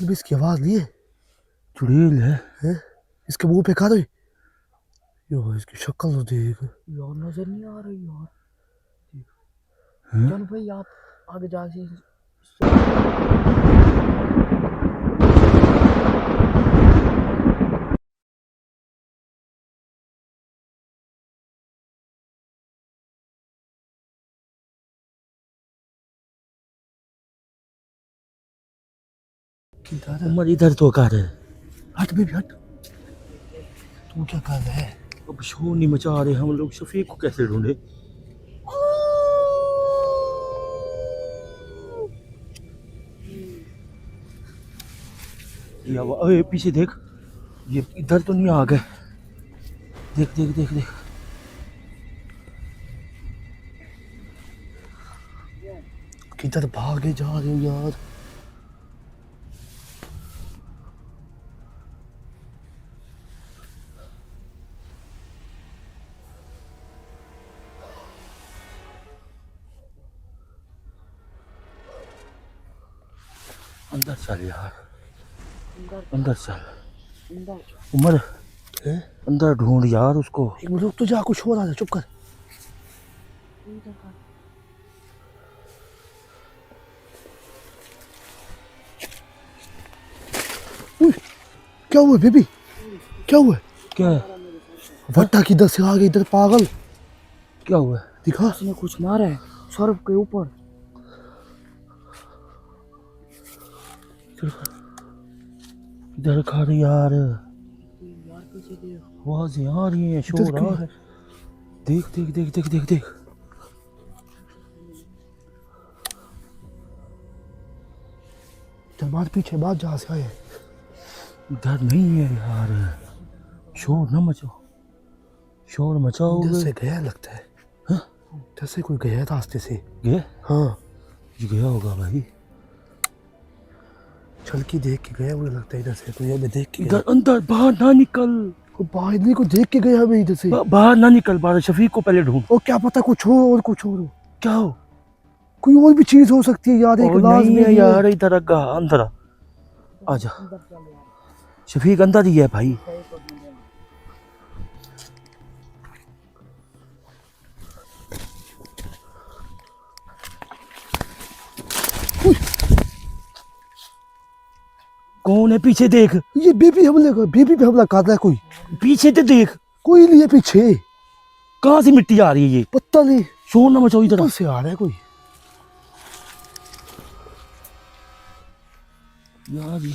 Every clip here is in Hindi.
भी इसकी आवाज नहीं है। चुड़ैल है। इसके मुंह पे खा दो यार, इसकी शक्ल तो देख यार, नजर नहीं आ रही यार। जान भाई आप आगे जाके उमर इधर तो कर है। हट बेबी हट, तू क्या कर रहा है? अब शोर नहीं मचा रहे हम लोग, शफीक को कैसे ढूंढे? अरे पीछे देख, ये इधर तो नहीं आ गए। देख देख देख देख, किधर भागे जा रहे हो यार? अंदर चल यार, अंदर चल। उमर अंदर ढूंढ यार उसको। एक मिनट रुक तो जा, कुछ हो रहा है, चुप कर। क्या हुआ बेबी, क्या हुआ? क्या भट्टा किधर से आ गई इधर, पागल? क्या हुआ? दिखा। उसने कुछ मारा है सौरभ के ऊपर। इधर खा रही यार, यार पीछे देख, आवाजें आ रही हैं, शोर आ रहा है। देख देख देख देख देख देख, मार पीछे बात जहाँ से आए। इधर नहीं है यार, शोर न मचाओ, शोर मचाओ। इधर से गया लगता है। हाँ? इधर से कोई गया रास्ते से। गया? हाँ ये गया होगा भाई। छलकी देख के गया मुझे लगता है, इधर से कोई हमें देख के इधर अंदर, बाहर ना निकल। को बाहर को देख के गया हमें इधर से। बाहर ना निकल, बाहर शफीक को पहले ढूंढ। और क्या पता कुछ हो और कुछ हो। क्या हो? कोई और भी चीज हो सकती है यार, एक लाश नहीं में है यार, इधर अंदर आ जा। शफीक अंदर ही है भाई। कौन है? पीछे देख। ये बेबी पे हमला कर रहा है कोई। पीछे तो देख, कोई नहीं है पीछे। कहाँ से मिट्टी आ रही है? ये पता नहीं, शोर ना मचाओ, इधर ऊपर से आ रहा है कोई यार। ये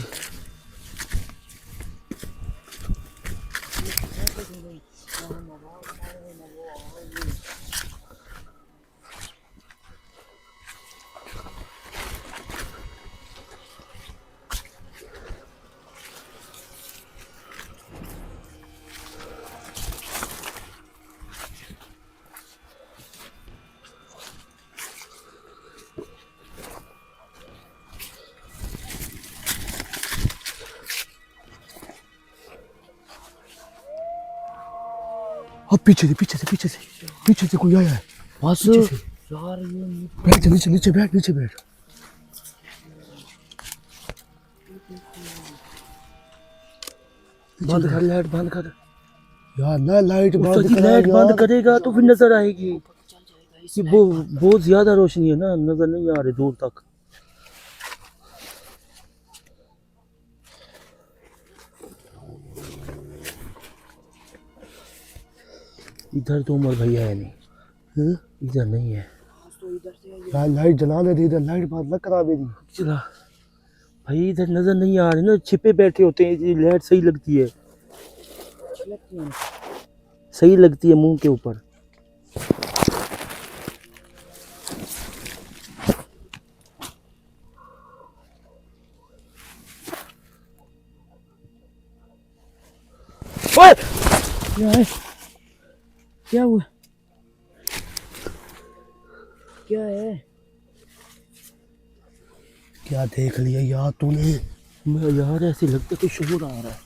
अब पीछे से कोई आया है। बस पीछे से। यार ये बैठ नीचे बैठ। बंद कर, लाइट बंद कर यार ना, लाइट बंद कर। लाइट बंद करेगा तो फिर नजर आएगी। ये बहुत ज्यादा रोशनी है ना, नजर नहीं आ रही दूर तक। इधर तो उमर भैया है नहीं, इधर नहीं है यार। लाइट जलाने दे, इधर लाइट बंद न करा मेरी। चला भाई, इधर नजर नहीं आ रही ना, छिपे बैठे होते हैं। ये लाइट सही लगती है, सही लगती है मुंह के ऊपर। ओए! क्या है? क्या हुआ? क्या है? क्या देख लिया यार तूने? मैं यार ऐसे लगता है कि शोर आ रहा है।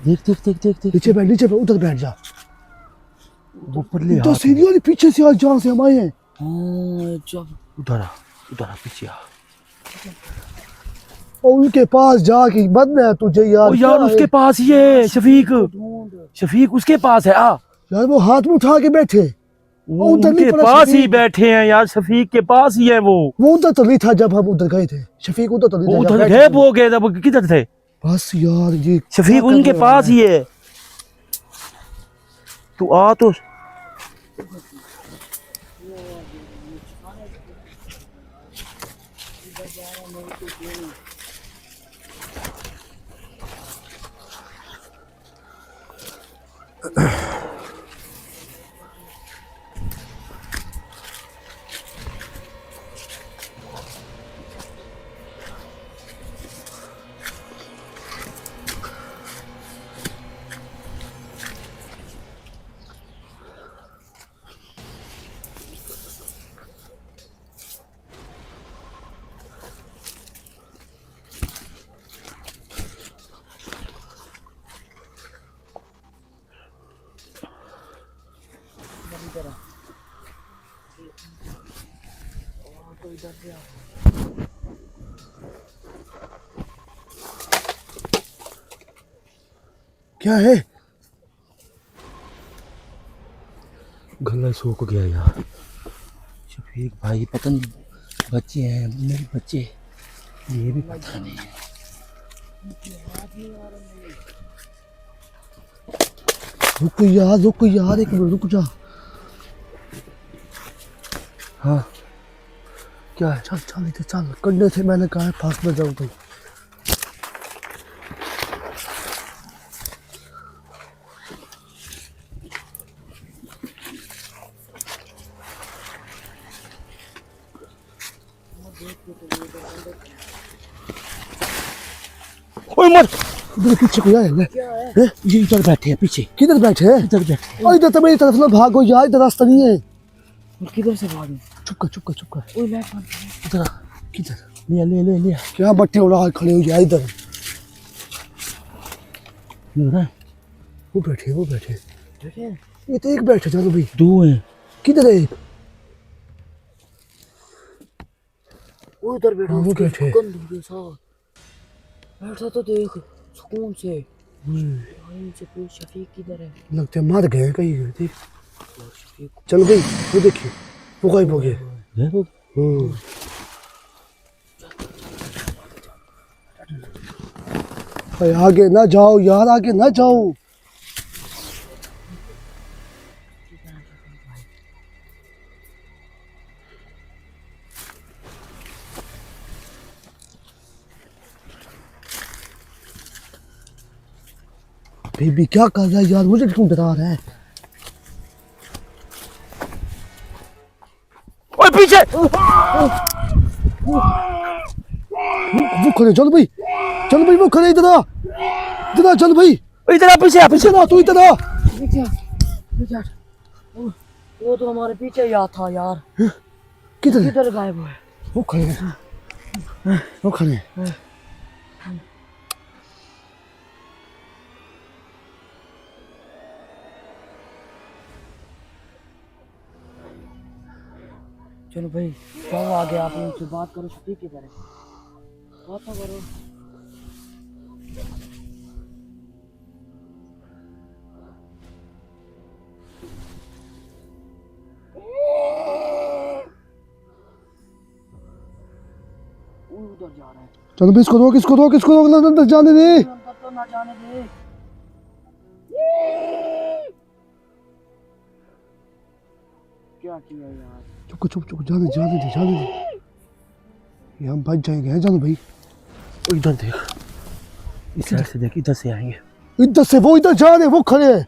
देख देख देख देख देख, नीचे बैठ, उधर बैठ जा। वो परले तो सीधी वाली पीछे से आज जहाँ से हम आए हैं। हाँ जब उधर आ पीछे आ। और उनके पास जाके बनना है तुझे यार। ओ यार क्या उसके है? पास ही है शफीक, ढूंढ। शफीक उसके पास है। आ यार वो हाथ में उठा के बैठे, वो उधर नहीं उनके पड़ा पास ही शफीक। बैठे हैं यार, शफीक के पास ही है वो उधर तो नहीं था जब हम उधर गए थे। शफीक उधर तो नहीं था जब उधर बैठे गैब थे। हो गए थे, वो किधर थे? बस यार ये शफीक क्या उनके करने पास वाला ही है। तू आ तो इधर से आ। क्या है? गला सूख गया यार। शफीक भाई पता नहीं बच्चे हैं मेरे बच्चे, ये भी पता नहीं है। रुक यार एक मिनट रुक जा। हाँ क्या है? चल चल इधर चल, कंधे से मैंने कहा फांस न जाऊं तो। ओए मत, इधर पीछे कोई आया है? क्या है? हैं? ये इधर बैठे हैं पीछे, किधर बैठे हैं? इधर बैठे। और इधर तो मेरी तरफ ना भागो यार, इधर रास्ता नहीं है। किधर से भागे? चुप कर। ओए लाइट बंद। इधर आ, किधर? ले क्या बट्टे उड़ा खड़े हो जाए इधर। लग रहा है वो बैठे बैठे हैं? ये तो एक बैठे चलो भाई। दो हैं। किधर है एक? वो उधर बैठा, वो उसके बैठे। गंद के साथ बैठा तो देख सुकून से। यहीं से पूछ शफीक किधर है? लगता है मर गए कहीं देख। यार शफीक चल भाई वो देखिए वो गायब हो गए। है वो? भाई आगे ना जाओ यार, आगे ना जाओ। बेबी क्या कर रहा है यार, मुझे क्यों डरा रहा है? ओए पीछे। वो खड़े, चल भाई वो खड़े, इधर आ चल भाई। इधर आ, पीछे आ, पीछे। पीछे ना तू, इधर आ। पीछे हट। वो तो हमारे पीछे याद था यार। किधर है? किधर गायब हुआ है? वो खड़े हैं। चलो भाई जाओ आगे, आप उनसे बात करो। शफीक किधर है? बात तो करो। वो उधर जा रहा है। चलो भाई इसको रोक ना, अंदर जाने दे। अंदर तो ना जाने दे। क्या किया यार? चुप जाने दे। ये हम बच जाएंगे हैं जानो भाई। ओ इधर देख, इस साइड से देख, इधर से आएंगे। इधर से वो इधर जा रहे हैं, वो खड़े हैं।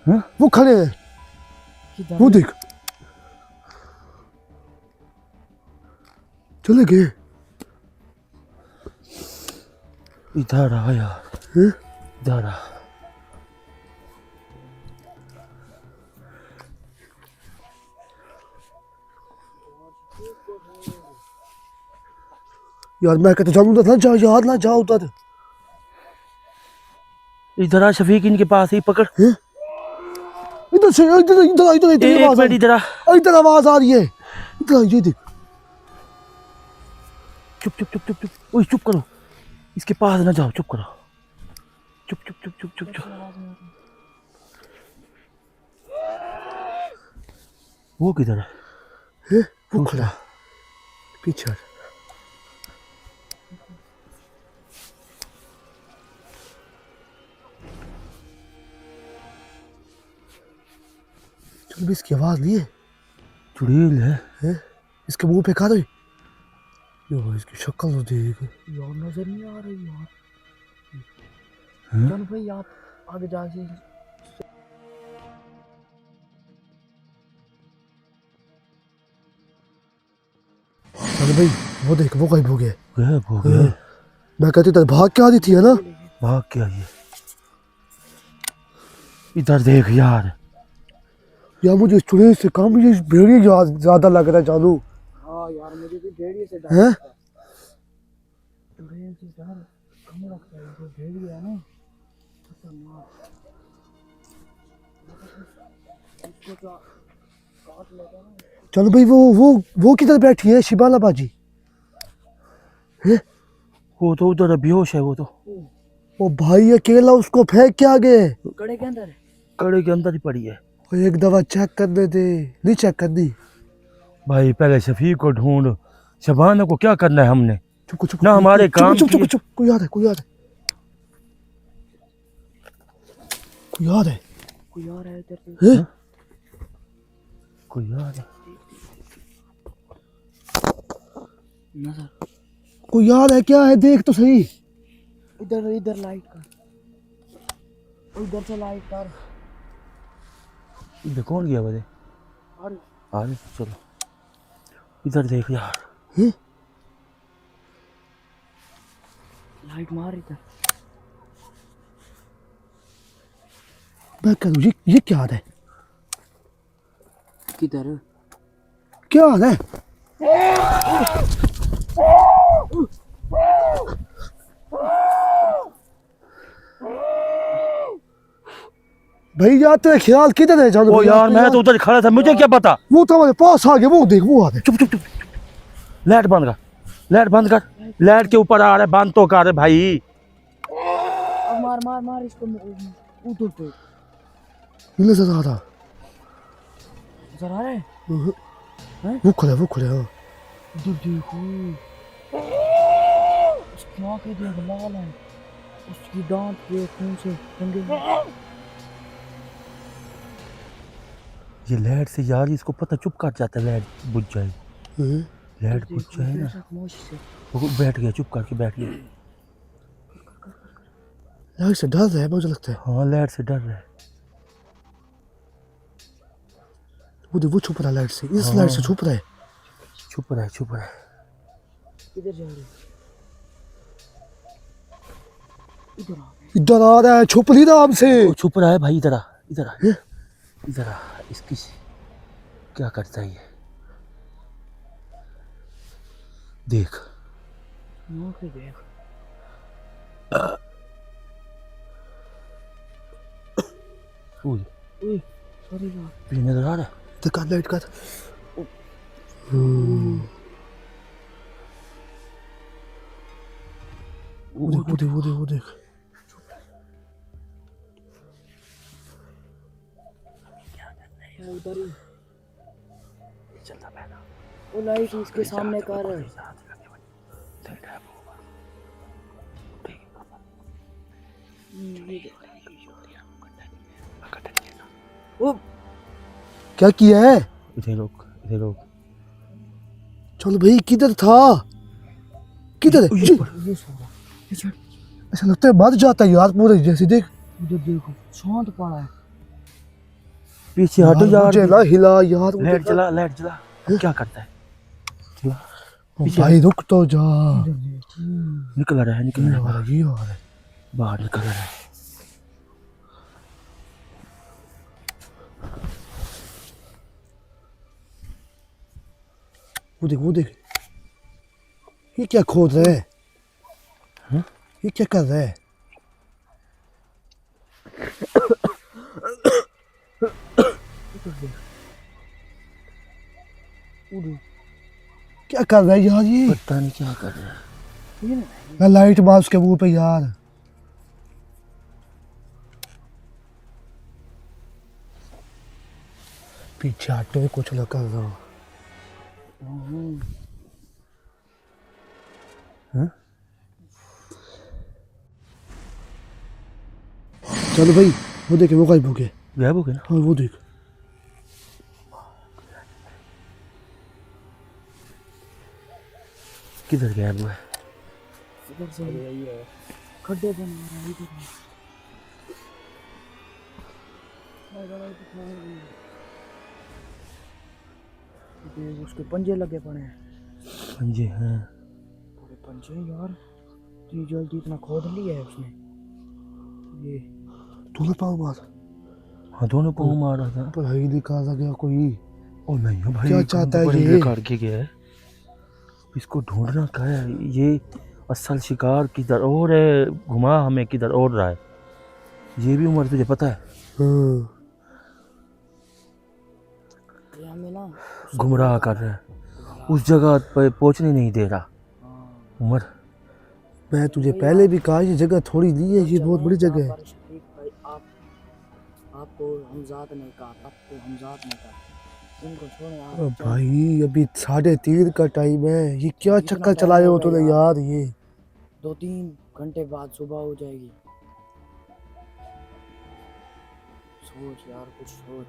हाँ? वो खड़े हैं, किधर? वो देख चले गए। इधर आ यार, हैं? इधर आ। यार मैं कहता जाऊँ उधर, ना जाओ यार, ना जाओ उधर। इधर आ शफीक, इनके पास ही पकड़। हैं? इधर से इधर एक आवाज आ मिनट, इधर आ। रही, इधर आवाज आ रही है। इधर ये देख। चुप। ओए चुप करो। इसके पास ना जाओ, चुप करो, चुप चुप चुप चुप चुप चुप। वो किधर है? वो खड़ा पीछे। चल भी इसकी आवाज नहीं है। चुड़ैल है। इसके मुंह पे खा दो। यो इसकी शक्ल तो देख। यार नजर नहीं आ रही यार। हैं? चल भाई आप आगे जाके चल भाई वो देख, वो गायब हो गया। गायब हो गया। मैं कहती था भाग के आ रही थी है ना। भाग क्या ये? इधर देख यार। यार मुझे इस चुड़ैल से काम ये भेड़िया ज्यादा लग रहा है जानू। हाँ यार मुझे भी भेड़िए से डर हैं? लगता है। चुड़ैल से डर कम लगता है, जो भेड़िया है ना खतरनाक। उसको तो काट लेगा ना। चलो भाई वो किधर बैठी है शिबाला बाजी? वो तो उधर बेहोश है वो तो। वो भाई अकेला उसको फेंक के आ गए। कड़े के अंदर है। कड़े के अंदर ही पड़ी है। वो एक दवा चेक करने दे। नहीं चेक करनी। भाई पहले शफीक को ढूंढ। शबाना को क्या करना है हमने? चुप चुप ना हमारे काम चुप चुप किए। चुप। कोई याद है, कोई याद है, कोई याद है। कोई आ रहा है इधर से। हैं? कोई यार है। नजर कोई याद है क्या है? देख तो सही। इधर इधर लाइट कर, इधर से लाइट कर। इधर कौन गया बजे? और आगे चलो, इधर देख यार। हैं? लाइट मार इधर। मैं कह दूं ये क्या हाल है? किधर? क्या हाल है? भाई यार तेरा ख्याल किधर है जानू? ओ यार मैं तो उधर खड़ा था, मुझे क्या पता। वो तो हमारे पास आ गया। वो देख वो आ गया। चुप चुप चुप। लाइट बंद कर, लाइट बंद कर। लाइट के ऊपर आ रहा है, बंद तो कर भाई। अब मार मार मार इसको उधर पे। मिलने से रहा था। नजर आ रहा है। वो खुला हाँ। इधर देखो, उसकी आंखें देख लाल है, उसकी दांत देख खून से रंगे हैं। ये लाइट से यार इसको पता, चुप कर जाता है, लाइट बुझ जाए। हैं? लाइट बुझ जाए ना। खामोशी से वो बैठ गया, चुप करके बैठ गया। लाइट से डर रहा है मुझे लगता है। हाँ लाइट से डर रहा है। वो छुप रहा है लाइट से। इस हाँ। लाइट से छुप रहा है। चुप रहा है, चुप रहा है। किधर जा रहे हो? इधर आ। इधर आ रहा है, छुप नहीं रहा हमसे। वो छुप रहा है भाई, इधर आ, इधर आ, इधर आ। इसकी क्या करता है ये? देख आंखें देख। ओए, ओए सॉरी यार। तुझे नजर आ रहा है? दिखा लाइट का। वो देख। उधर ही चलता पहना। वो लाइट इसके सामने कर रहा है। वो क्या किया है? इधर रोक, इधर रोक। चल भाई किधर था? किधर है? जी, ये सोरा ऐसा लगता है मर जाता है यार पूरे जैसे। देख उधर देखो, शांत पड़ा है। पीछे हटो यार। मुझे ना हिला यार। लाइट जला, लाइट जला। अब क्या करता है? चला। भाई रुक तो जा। निकल रहा है, निकल रहा है, ये हो रहा है। बाहर निकल रहा है। वो देख ये क्या खोद रहे हैं? हैं? ये क्या कर रहे हैं? क्या कर रहा है यार ये? पता नहीं क्या कर रहा है। ये ना मैं लाइट मार उसके मुंह पे यार। पीछे हटो, कुछ ना कर रहा। चलो भाई, वो देखे, वो गायब हो गए। गायब हो गए ना? हाँ वो देख। किधर गायब हुआ है? इधर से खड्डे बन रहे हैं इधर। देख उसके पंजे लगे पड़े हैं। पंजे हैं? पूरे पंजे यार, इतनी जल्दी इतना खोद लिया है उसने। ये तूने पाँव मार? हाँ दोनों पाँव मार रहा था। पर ही निकाल गया कोई। और नहीं हो भाई, क्या चाहता है बड़े ये? काट के गया है। इसको ढूंढना क्या है? ये असल शिकार किधर और है, घुमा हमें किधर और रहा है। ये भी उम्र तुझे पता है? हाँ। ये हमें ना गुमराह कर रहा है, उस जगह पर पहुंचने नहीं दे रहा। उमर, मैं तुझे पहले भी कहा ये जगह थोड़ी ली है, ये बहुत बड़ी जगह है। शफीक भाई, आपको हमजाद नहीं कहा, आपको हमजाद नहीं कहा। इनको छोड़ो आप। भाई अभी 3:30 का टाइम है, ये क्या इतना चक्कर टाइम चलाए हो हो गया तूने यार। ये 2-3 घंटे बाद सुबह हो जाएगी। सोच यार, कुछ सोच।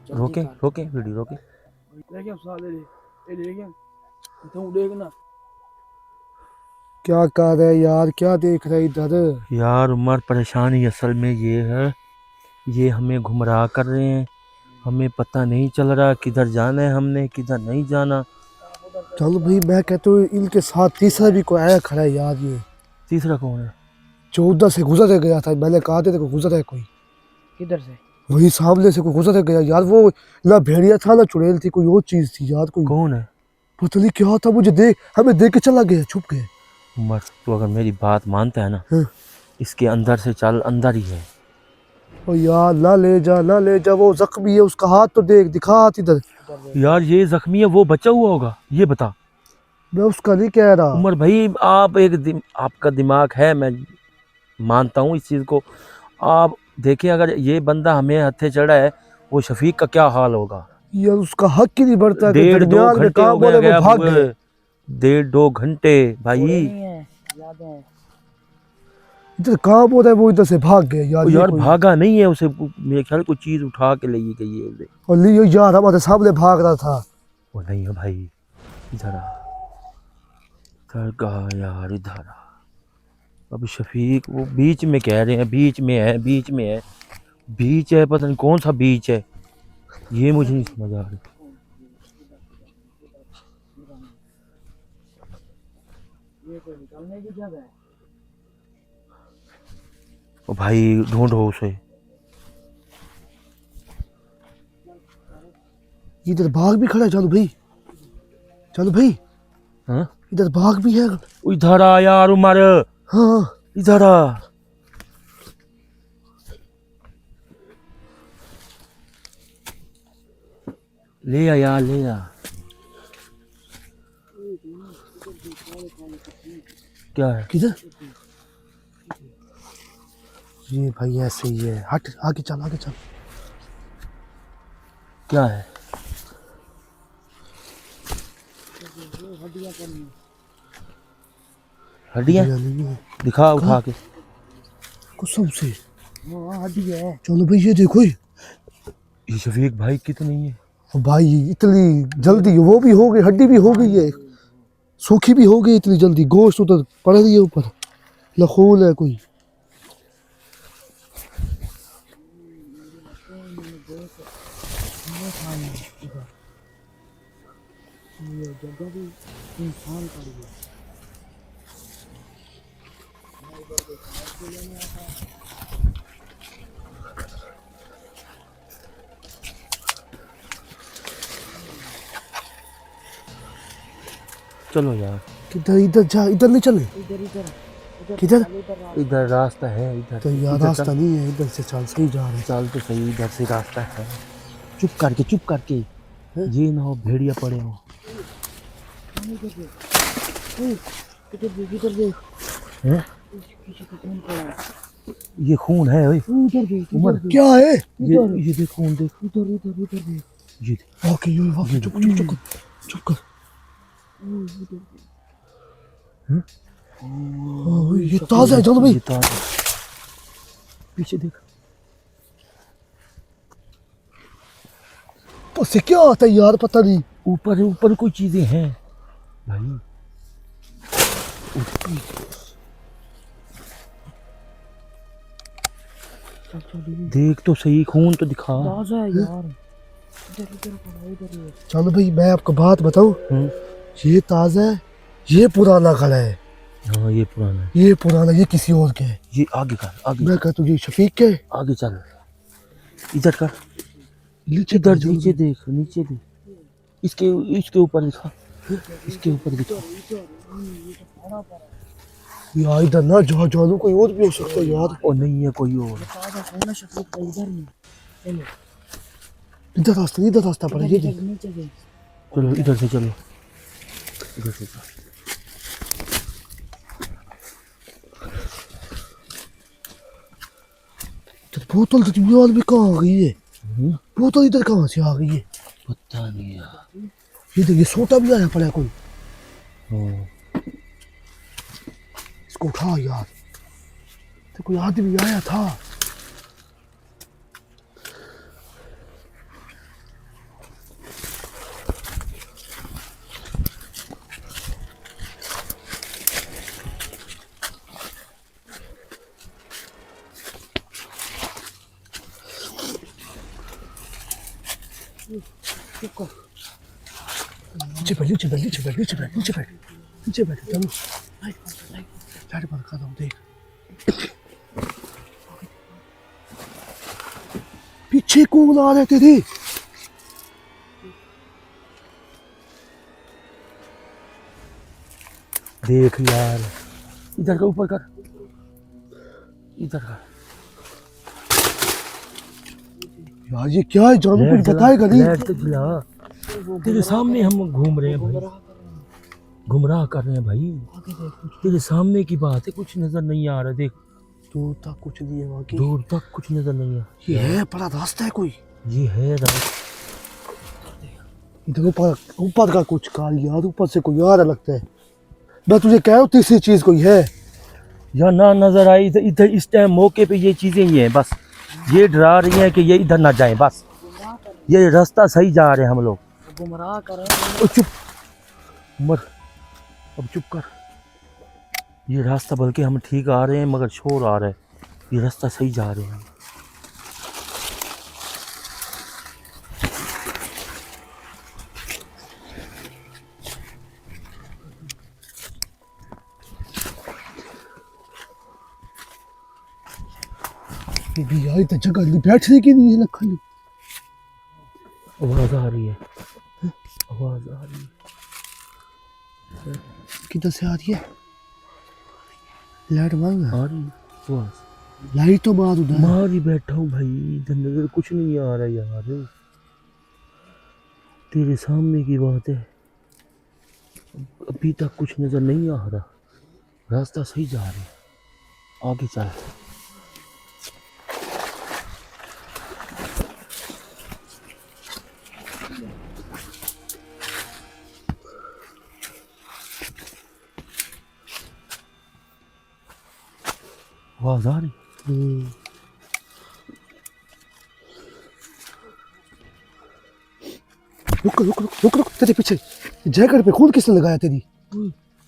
जल्दी रोके कर। रोके वीडियो रोके। देखना क्या कर रहा है यार, क्या देख रहा है इधर? यार उमर, परेशानी असल में ये है, ये हमें गुमराह कर रहे हैं। हमें पता नहीं चल रहा किधर जाना है हमने, किधर नहीं जाना। चलो भाई, मैं कहता हूँ इनके साथ तीसरा भी कोई आया खड़ा है यार। ये तीसरा कौन है? 14 से गुजर गया था, मैंने कहा था को गुजर है कोई। किधर से? वही सामने से कोई गुजर गया यार। वो ना भेड़िया था ना चुड़ैल थी, कोई और चीज थी यार। कोई कौन है? पता नहीं क्या था, मुझे देख, हमें देख के चला गया, छुप गए। उमर तू अगर मेरी बात मानता है ना, हाँ। इसके अंदर से चल, अंदर ही है। ओ यार ना ले जा, ना ले जा, वो जख्मी है, उसका हाथ तो देख, दिखा हाथ इधर। यार ये जख्मी है, वो बचा हुआ होगा, ये बता। मैं उसका नहीं कह रहा। उमर भाई, आपका दिमाग है, मैं मानता हूँ इस चीज़ को। आप देखिए, अगर ये बंदा हमें हत्थे चढ़ा है, वो शफीक का क्या हाल होगा। यार उसका हक ही नहीं बढ़ता कि 1.5-2 दरमियान में घंटे काम हो बोले गए वो भाग गए। 1.5-2 घंटे भाई। नहीं है, याद है। इधर काम हो रहा है, वो इधर से भाग गए यार। वो ये यार कोई भागा नहीं है, उसे मेरे ख्याल कोई चीज़ उठा के ले गई है उसे। और लियो यार, हमारे सामने भाग रहा था। वो नहीं है भाई, इधर आ, इधर कहा यार, इधर आ। अब शफीक वो बीच में कह रहे हैं, बीच में है, बीच में है, बीच है, पता नहीं कौन सा बीच है, ये मुझे नहीं समझ आ रही। ये कोई निकलने की जगह है। ओ भाई ढूंढो उसे। इधर भाग भी खड़ा है। चलो भाई, चलो भाई, हाँ इधर भाग भी है। इधर आ यार उमर, हाँ इधर आ। ले आ यार, ले आ। क्या है? किधर? ये भाई ऐसे ही है, हट, आगे चल, आगे चल। क्या है? हड्डियाँ? नहीं है, दिखा उठा के। कसम से। हाँ हड्डी है। चलो भाई, ये देखो। ये शफीक भाई की तो नहीं है? ओ भाई इतनी जल्दी वो भी हो गई, हड्डी भी हो गई है, सूखी भी हो गई इतनी जल्दी। गोश्त उधर पड़ रही है ऊपर, लखूल है कोई। ये जगह भी इंसान का ही है। चलो यार। किधर? इधर जा, इधर नहीं चले। इधर इधर किधर? इधर रास्ता है, इधर तो यार इधर रास्ता चल। नहीं है, इधर से चल, सही जा रहे हैं। चल तो सही, इधर से रास्ता है। चुप करके ये ना हो भेड़िया पड़े हो। इधर देख, इधर देख। हैं? किसी का खून पड़ा है। ये खून है ओए। इधर देख, उमर, इधर देख। क्या है? ये देख खून देख। इधर इधर इधर देख। ये देख। वाकई चुप चुप चुप कर, चुप कर। हाँ, ये ताजा है जानो भाई। ये ताजा। पीछे देख। उससे क्या आता है यार, पता नहीं। ऊपर ऊपर कोई चीजें हैं भाई। चल चल इधर। देख तो सही, खून तो दिखा। ताजा है यार। इधर इधर पड़ा, इधर है। चलो भाई मैं आपको बात बताऊं, हम्म, ये ताजा है, ये पुराना खड़ा है, हाँ ये पुराना है। ये पुराना, ये किसी और के है। ये आगे कर, आगे मैं कहता हूँ ये शफीक के है। आगे चल। इधर कर, नीचे इधर कर जाओ। नीचे देख, नीचे देख। इसके इसके ऊपर दिखा, इसके ऊपर दिखा। यार इधर ना जाओ, जानो कोई और भी हो सकता है यार। और नहीं है कोई और। ताजा सोना शफीक का इधर नहीं। चलो इधर रास्ता पड़ा, ये इधर देख। नीचे देख। चलो इधर से चलो, इधर से चलो। तो बोतल तो दीवार में कहाँ आ गई है? बोतल इधर कहाँ से आ गई है? पता नहीं यार। ये देखिए सोटा भी आया पड़ा है कोई। हाँ, इसको उठा यार, तो कोई आदमी आया था। नीचे बैठ, नीचे बैठ, नीचे बैठ, नीचे बैठ, नीचे बैठ, नीचे बैठ। चलो लाइट बंद कर दो, देख पीछे कौन आ रहे थे? देख यार, इधर का ऊपर कर, इधर कर। यार ये क्या है? जानो कुछ बताएगा नहीं। लाइट तो जला। तेरे सामने हम घूम रहे हैं भाई, गुमराह कर रहे हैं भाई। तेरे सामने की बात है, कुछ नजर नहीं आ रहा। देख दूर तक कुछ नहीं है, बाकी दूर तक कुछ नजर नहीं है। ये है बड़ा रास्ता है कोई। ये है रात। इधर ऊपर, ऊपर का कुछ काल यार, ऊपर से कोई आ रहा लगता है। मैं तुझे कह रहा हूँ तीसरी चीज कोई है। या ना नजर आई इधर, इधर इस टाइम मौके पे ये चीजें ही हैं बस। ये डरा रही हैं कि ये इधर ना जाएं बस। ये रास्ता सही जा रहे हैं हम लोग। गुमराह कर रहे हैं। ओ चुप मर, अब चुप कर। ये रास्ता बल्कि हम ठीक आ रहे हैं मगर शोर आ रहा है। ये रास्ता सही जा रहे हैं। ये भी यार इधर जगह नहीं, बैठने की नहीं है ना खाली। आवाज आ रही है, आवाज आ रही है। किधर से आ रही है? लाइट मांगा, आ रही है आवाज। लाइट तो मार उधर। मार ही बैठा हूँ भाई, इधर नजर कुछ नहीं आ रहा यार। तेरे सामने की बात है, अभी तक कुछ नजर नहीं आ रहा। रास्ता सही जा रहा है, आगे चल। आवाज आ रही। रुक रुक रुक रुक रुक, तेरे पीछे जैकेट पे खून किसने लगाया तेरी?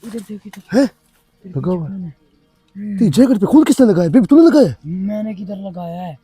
इधर देख, इधर है लगा हुआ है। तेरी जैकेट पे खून किसने लगाया? बेबी तूने लगाया? मैंने किधर लगाया है?